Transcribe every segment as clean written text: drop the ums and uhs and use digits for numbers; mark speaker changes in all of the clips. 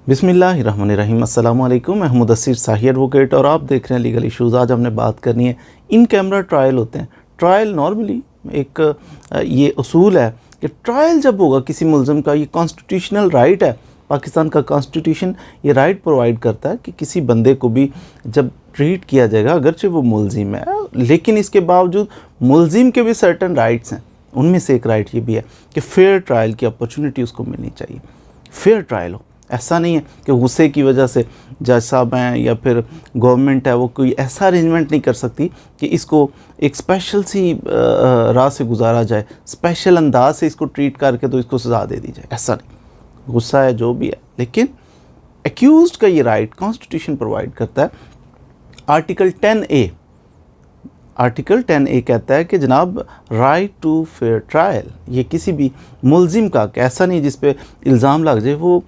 Speaker 1: बिस्मिल्लाहिर्रहमानिर्रहीम। अस्सलाम वालेकुम। मैं मुदस्सिर साही एडवोकेट और आप देख रहे हैं लीगल इश्यूज़। आज हमने बात करनी है इन कैमरा ट्रायल होते हैं। ट्रायल नॉर्मली एक ये उसूल है कि ट्रायल जब होगा किसी मुल्ज़िम का, ये कॉन्स्टिट्यूशनल राइट है। पाकिस्तान का कॉन्स्टिट्यूशन ये राइट प्रोवाइड करता है कि किसी बंदे को भी जब ट्रीट किया जाएगा, अगरचे वो मुल्ज़िम है, लेकिन इसके बावजूद मुल्ज़िम के भी सर्टन राइट्स हैं। उनमें से एक राइट ये भी है कि फेयर ट्रायल की अपॉर्चुनिटी उसको मिलनी चाहिए। फेयर ट्रायल हो, ऐसा नहीं है कि गुस्से की वजह से जज साहब हैं या फिर गवर्नमेंट है वो कोई ऐसा अरेंजमेंट नहीं कर सकती कि इसको एक स्पेशल सी राह से गुजारा जाए, स्पेशल अंदाज से इसको ट्रीट करके तो इसको सज़ा दे दी जाए। ऐसा नहीं, गुस्सा है जो भी है, लेकिन एक्यूज्ड का ये राइट कॉन्स्टिट्यूशन प्रोवाइड करता है। आर्टिकल 10A कहता है कि जनाब राइट टू फेयर ट्रायल। ये किसी भी मुल्ज़िम का ऐसा नहीं जिस पे इल्ज़ाम लग जाए, वो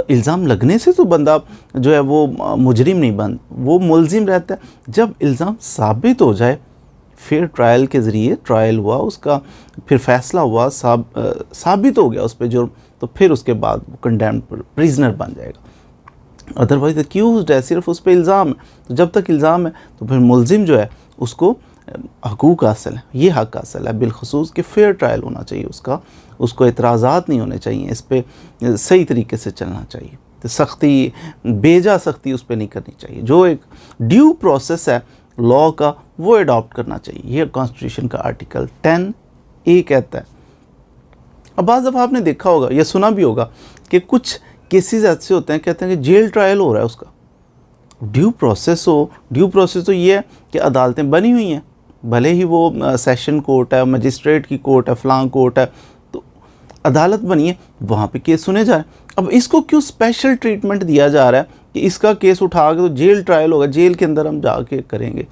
Speaker 1: इल्ज़ाम लगने से तो बंदा जो है वो मुजरिम नहीं बन, वो मुल्ज़िम रहता है। जब इल्ज़ाम साबित हो जाए, फेयर ट्रायल के ज़रिए ट्रायल हुआ, उसका फिर फैसला हुआ, साबित हो गया उस पर जुर्म, तो फिर उसके बाद वो कंडेम्ड प्रिजनर बन जाएगा। अदरवाइज एक्यूज्ड है, सिर्फ उस पर इल्ज़ाम है। तो जब तक इल्ज़ाम है तो फिर मुल्ज़िम जो है उसको हकूक़ हासिल है, ये हक़ हासिल है बिलखसूस कि फ़ेयर ट्रायल होना चाहिए उसको एतराज़ात नहीं होने चाहिए, इस पर सही तरीके से चलना चाहिए। तो सख्ती, बेजा सख्ती उस पर नहीं करनी चाहिए। जो एक ड्यू प्रोसेस है लॉ का, वो अडॉप्ट करना चाहिए। ये कॉन्स्टिट्यूशन का आर्टिकल 10A कहता है। अब बाज़ दफ़ा आपने देखा होगा या सुना भी होगा कि कुछ केसेस ऐसे होते हैं, कहते हैं कि जेल ट्रायल हो रहा है उसका। ड्यू प्रोसेस तो ये है कि अदालतें बनी हुई हैं, भले ही वो सेशन कोर्ट है, मजिस्ट्रेट की कोर्ट है, फलां कोर्ट है, तो अदालत बनी है, वहाँ पे केस सुने जा रहे हैं। अब इसको क्यों स्पेशल ट्रीटमेंट दिया जा रहा है कि इसका केस उठा के तो जेल ट्रायल होगा, जेल के अंदर हम जाके करेंगे?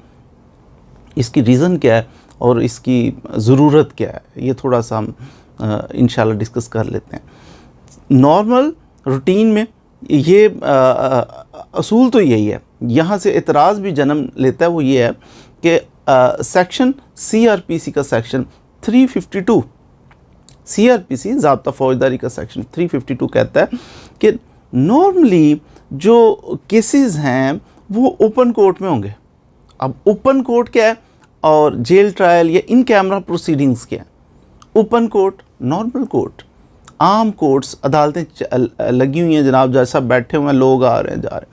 Speaker 1: इसकी रीज़न क्या है और इसकी ज़रूरत क्या है, ये थोड़ा सा हम इंशाल्लाह डिस्कस कर लेते हैं। नॉर्मल रूटीन में ये असूल तो यही है, यहाँ से एतराज़ भी जन्म लेता है। वो ये है कि सेक्शन CRPC का सेक्शन 352, CRPC ज़ाब्ता फ़ौजदारी का सेक्शन 352 कहता है कि नॉर्मली जो केसेस हैं वो ओपन कोर्ट में होंगे। अब ओपन कोर्ट क्या है और जेल ट्रायल या इन कैमरा प्रोसीडिंग्स क्या है? ओपन कोर्ट, नॉर्मल कोर्ट, आम कोर्ट्स, अदालतें लगी हुई हैं जनाब, जैसा बैठे हुए हैं, लोग आ रहे हैं जा रहे हैं,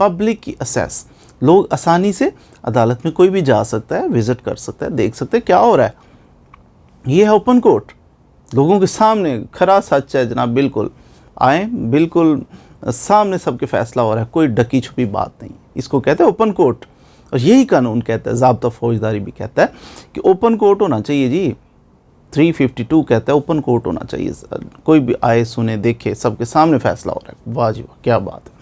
Speaker 1: पब्लिक की असेस, लोग आसानी से अदालत में कोई भी जा सकता है, विज़िट कर सकता है, देख सकते हैं क्या हो रहा है। ये है ओपन कोर्ट, लोगों के सामने खरा सच है जनाब, बिल्कुल आए, बिल्कुल सामने सबके फैसला हो रहा है, कोई ढकी छुपी बात नहीं। इसको कहते हैं ओपन कोर्ट। और यही कानून कहता है, ज़ाब्ता फ़ौजदारी भी कहता है कि ओपन कोर्ट होना चाहिए जी। 352 कहता है ओपन कोर्ट होना चाहिए, कोई भी आए, सुने, देखे, सबके सामने फैसला हो रहा है। वाह जी वाह, क्या बात है।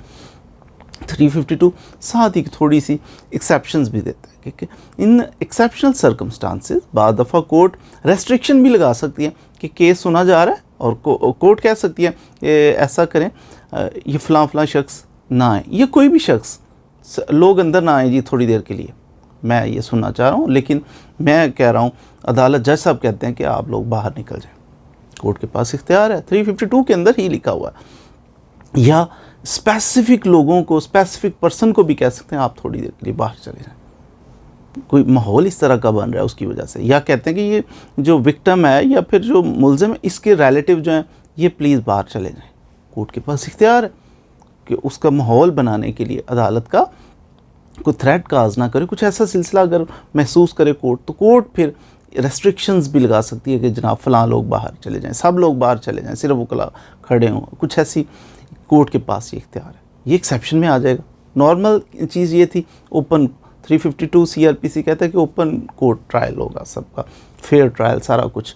Speaker 1: 352 साथ ही थोड़ी सी एक्सेप्शंस भी देता है, क्योंकि इन एक्सेप्शनल सर्कमस्टांसेस बाद दफ़ा कोर्ट रेस्ट्रिक्शन भी लगा सकती है कि केस सुना जा रहा है और कोर्ट कह सकती है कि ऐसा करें, ये फ़लाँ शख्स ना आए, ये कोई भी शख्स, लोग अंदर ना आए जी थोड़ी देर के लिए, मैं ये सुनना चाह रहा हूँ, लेकिन मैं कह रहा हूँ अदालत, जज साहब कहते हैं कि आप लोग बाहर निकल जाएं। कोर्ट के पास इख्तियार है, 352 के अंदर ही लिखा हुआ है। या स्पेसिफिक लोगों को, स्पेसिफिक पर्सन को भी कह सकते हैं आप थोड़ी देर के लिए बाहर चले जाएं। कोई माहौल इस तरह का बन रहा है उसकी वजह से, या कहते हैं कि ये जो विक्टिम है या फिर जो मुल्ज़िम है, इसके रिलेटिव जो हैं, ये प्लीज़ बाहर चले जाएं। कोर्ट के पास इख्तियार है कि उसका माहौल बनाने के लिए अदालत का कोई थ्रेट काज ना करे, कुछ ऐसा सिलसिला अगर महसूस करे कोर्ट, तो कोर्ट फिर रेस्ट्रिक्शंस भी लगा सकती है कि जनाब फ़लाँ लोग बाहर चले जाएं, सब लोग बाहर चले जाएं, सिर्फ वकला खड़े हों, कुछ ऐसी कोर्ट के पास ये इख्तियार है। ये एक्सेप्शन में आ जाएगा। नॉर्मल चीज़ ये थी ओपन, 352 CRPC कहता है कि ओपन कोर्ट ट्रायल होगा सबका, फेयर ट्रायल, सारा कुछ।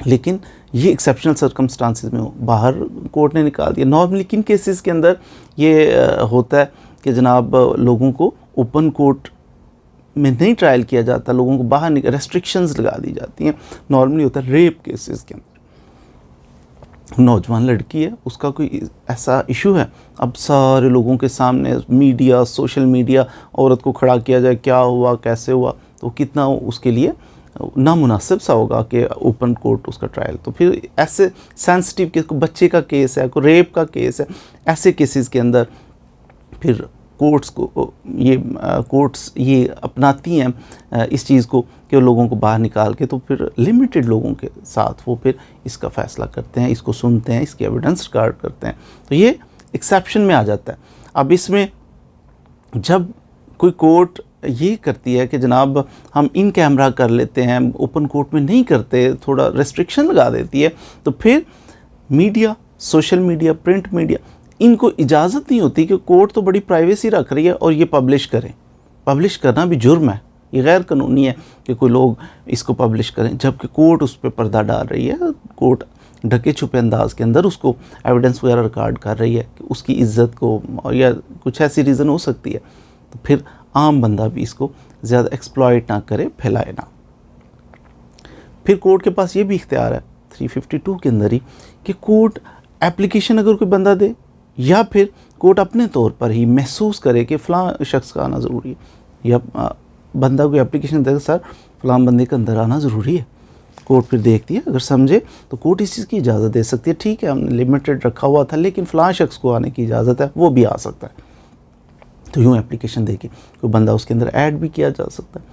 Speaker 1: लेकिन ये एक्सेप्शनल सर्कमस्टांसेस में बाहर कोर्ट ने निकाल दिया। नॉर्मली किन केसेस के अंदर ये होता है कि जनाब लोगों को ओपन कोर्ट में नहीं ट्रायल किया जाता, लोगों को बाहर रेस्ट्रिक्शंस लगा दी जाती हैं। नॉर्मली होता है रेप केसेस के अंदर, नौजवान लड़की है, उसका कोई ऐसा इशू है, अब सारे लोगों के सामने मीडिया, सोशल मीडिया, औरत को खड़ा किया जाए, क्या हुआ, कैसे हुआ, तो कितना उसके लिए नामुनासिब सा होगा कि ओपन कोर्ट उसका ट्रायल। तो फिर ऐसे सेंसिटिव केस, को बच्चे का केस है, कोई रेप का केस है, ऐसे केसेस के अंदर फिर कोर्ट्स ये अपनाती हैं इस चीज़ को कि लोगों को बाहर निकाल के, तो फिर लिमिटेड लोगों के साथ वो फिर इसका फ़ैसला करते हैं, इसको सुनते हैं, इसकी एविडेंस रिकॉर्ड करते हैं। तो ये एक्सेप्शन में आ जाता है। अब इसमें जब कोई कोर्ट ये करती है कि जनाब हम इन कैमरा कर लेते हैं, ओपन कोर्ट में नहीं करते, थोड़ा रेस्ट्रिक्शन लगा देती है, तो फिर media, social media, print media, इनको इजाज़त नहीं होती कि कोर्ट तो बड़ी प्राइवेसी रख रही है और ये पब्लिश करें। पब्लिश करना भी जुर्म है, ये गैर कानूनी है कि कोई लोग इसको पब्लिश करें, जबकि कोर्ट उस पर पर्दा डाल रही है। कोर्ट ढके छुपे अंदाज के अंदर उसको एविडेंस वगैरह रिकॉर्ड कर रही है कि उसकी इज्जत को, और या कुछ ऐसी रीज़न हो सकती है, तो फिर आम बंदा भी इसको ज़्यादा एक्सप्लॉइट ना करे, फैलाए ना। फिर कोर्ट के पास ये भी इख्तियार है 352 के अंदर ही कि कोर्ट एप्लीकेशन अगर कोई बंदा दे, या फिर कोर्ट अपने तौर पर ही महसूस करे कि फ़लाँ शख्स का आना ज़रूरी है, या बंदा कोई एप्लीकेशन दे सर फ़लाँ बंदे का अंदर आना ज़रूरी है, कोर्ट फिर देखती है, अगर समझे तो कोर्ट इस चीज़ की इजाज़त दे सकती है। ठीक है, हमने लिमिटेड रखा हुआ था, लेकिन फ़लाँ शख्स को आने की इजाज़त है, वो भी आ सकता है। तो यूँ एप्लीकेशन देके कोई बंदा उसके अंदर ऐड भी किया जा सकता है।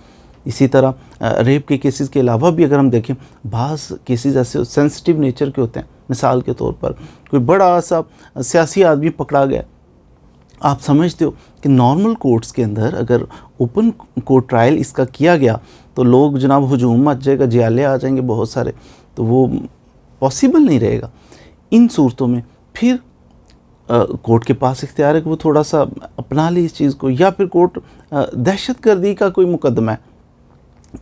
Speaker 1: इसी तरह रेप के केसेस के अलावा भी अगर हम देखें, बाज़ केसेस ऐसे सेंसिटिव नेचर के होते हैं। मिसाल के तौर पर कोई बड़ा सा सियासी आदमी पकड़ा गया, आप समझते हो कि नॉर्मल कोर्ट्स के अंदर अगर ओपन कोर्ट ट्रायल इसका किया गया तो लोग जनाब हुजूम मच जाएगा, जियाले आ जाएंगे बहुत सारे, तो वो पॉसिबल नहीं रहेगा। इन सूरतों में फिर कोर्ट के पास इख्तियार है कि वो थोड़ा सा अपना ले इस चीज़ को, या फिर कोर्ट दहशतगर्दी का कोई मुकदमा है,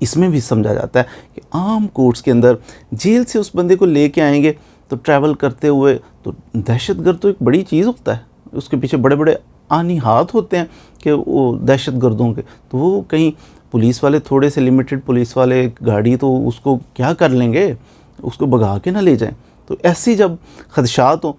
Speaker 1: इसमें भी समझा जाता है कि आम कोर्ट्स के अंदर जेल से उस बंदे को लेके आएंगे तो ट्रैवल करते हुए, तो दहशतगर्द तो एक बड़ी चीज़ होता है, उसके पीछे बड़े बड़े आनी हाथ होते हैं कि वो दहशतगर्दों के, तो वो कहीं पुलिस वाले, थोड़े से लिमिटेड पुलिस वाले गाड़ी तो उसको क्या कर लेंगे, उसको भगा के ना ले जाएं। तो ऐसी जब खदशात हो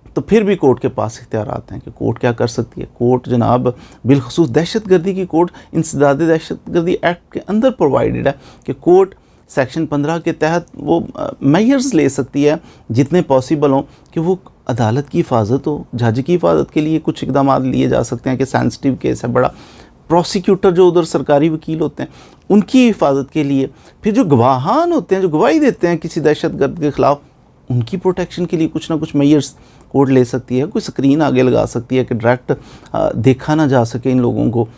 Speaker 1: तो फिर भी कोर्ट के पास इख्तियार आते हैं कि कोर्ट क्या कर सकती है। कोर्ट जनाब बिलखसूस दहशतगर्दी की कोर्ट इंसदाद दहशतगर्दी एक्ट के अंदर प्रोवाइडेड है कि कोर्ट सेक्शन 15 के तहत वो मेजर्स ले सकती है जितने पॉसिबल हों कि वो अदालत की हिफाजत हो, जज की हिफाजत के लिए कुछ इकदाम लिए जा सकते हैं कि सेंसिटिव केस है बड़ा, प्रोसिक्यूटर जो उधर सरकारी वकील होते हैं उनकी हिफाजत के लिए, फिर जो गवाहान होते हैं जो गवाही देते हैं किसी दहशतगर्द के ख़िलाफ़, उनकी प्रोटेक्शन के लिए कुछ ना कुछ मेजर्स कोर्ट ले सकती है। कोई स्क्रीन आगे लगा सकती है कि डायरेक्ट देखा ना जा सके इन लोगों को,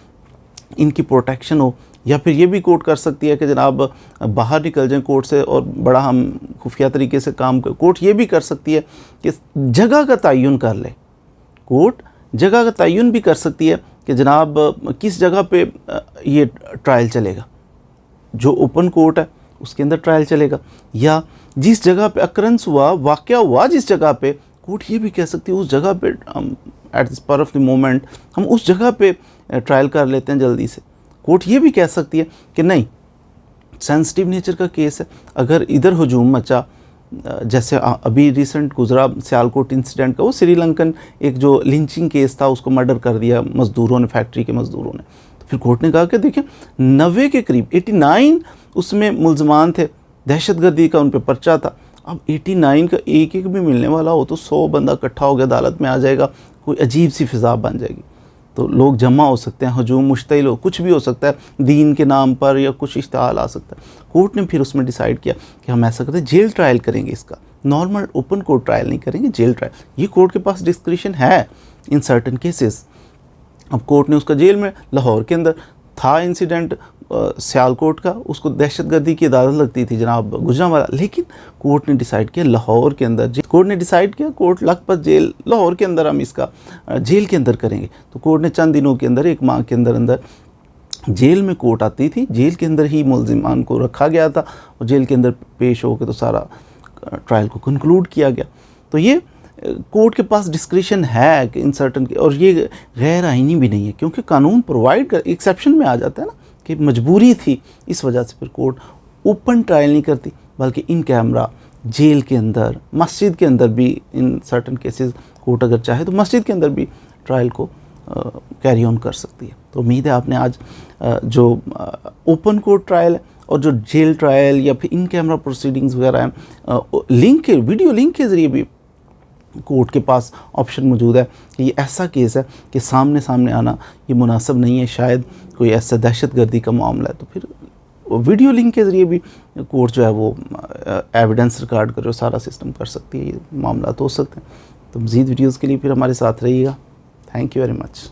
Speaker 1: इनकी प्रोटेक्शन हो। या फिर ये भी कोर्ट कर सकती है कि जनाब बाहर निकल जाएं कोर्ट से और बड़ा हम खुफिया तरीके से काम कर। कोर्ट ये भी कर सकती है कि जगह का तयन कर ले, कोर्ट जगह का तयन भी कर सकती है कि जनाब किस जगह पे ये ट्रायल चलेगा, जो ओपन कोर्ट है उसके अंदर ट्रायल चलेगा, या जिस जगह पे अक्रंस हुआ, वाक़या हुआ जिस जगह पे, कोर्ट ये भी कह सकती है उस जगह पे at the spur of the moment हम उस जगह पे ट्रायल कर लेते हैं जल्दी से। कोर्ट ये भी कह सकती है कि नहीं, सेंसिटिव नेचर का केस है, अगर इधर हुजूम मचा, जैसे अभी रिसेंट गुजरा सियालकोट इंसिडेंट का, वो श्रीलंकन एक जो लिंचिंग केस था, उसको मर्डर कर दिया मज़दूरों ने, फैक्ट्री के मज़दूरों ने। तो फिर कोर्ट ने कहा कि देखिए 90 के करीब 89 उसमें मुल्ज़मान थे, दहशतगर्दी का उन पर पर्चा था। अब 89 का एक एक भी मिलने वाला हो तो 100 बंदा इकट्ठा हो गया अदालत में आ जाएगा, कोई अजीब सी फिज़ा बन जाएगी, तो लोग जमा हो सकते हैं, हजूम मुश्तिल हो, कुछ भी हो सकता है, दीन के नाम पर या कुछ इश्तिहाल आ सकता है। कोर्ट ने फिर उसमें डिसाइड किया कि हम ऐसा करते हैं, जेल ट्रायल करेंगे इसका, नॉर्मल ओपन कोर्ट ट्रायल नहीं करेंगे, जेल ट्रायल। ये कोर्ट के पास डिस्क्रिशन है इन सर्टन केसेस। अब कोर्ट ने उसका जेल में, लाहौर के अंदर था इंसिडेंट सियालकोट का, उसको दहशतगर्दी की अदालत लगती थी जनाब गुजरांवाला, लेकिन कोर्ट ने डिसाइड किया लाहौर के अंदर, कोर्ट ने डिसाइड किया कोर्ट लखपत जेल लाहौर के अंदर हम इसका जेल के अंदर करेंगे। तो कोर्ट ने चंद दिनों के अंदर, 1 माह के अंदर जेल में कोर्ट आती थी, जेल के अंदर ही मुल्ज़िमान को रखा गया था और जेल के अंदर पेश होकर तो सारा ट्रायल को कंक्लूड किया गया। तो ये कोर्ट के पास डिस्क्रिशन है कि इन सर्टन, और ये गैर आइनी भी नहीं है क्योंकि कानून प्रोवाइड कर, एक्सेप्शन में आ जाता है ना कि मजबूरी थी, इस वजह से फिर कोर्ट ओपन ट्रायल नहीं करती, बल्कि इन कैमरा जेल के अंदर, मस्जिद के अंदर भी इन सर्टन केसेस कोर्ट अगर चाहे तो मस्जिद के अंदर भी ट्रायल को कैरी ऑन कर सकती है। तो उम्मीद है आपने आज जो ओपन कोर्ट ट्रायल और जो जेल ट्रायल या फिर इन कैमरा प्रोसीडिंग्स वगैरह हैं, लिंक के वीडियो लिंक के ज़रिए भी कोर्ट के पास ऑप्शन मौजूद है कि ये ऐसा केस है कि सामने सामने आना ये मुनासिब नहीं है, शायद कोई ऐसा दहशतगर्दी का मामला है, तो फिर वीडियो लिंक के ज़रिए भी कोर्ट जो है वो एविडेंस रिकॉर्ड कर सारा सिस्टम कर सकती है, ये मामला तो हो सकते हैं। तो मज़ीद वीडियोज़ के लिए फिर हमारे साथ रहिएगा। Thank you very much.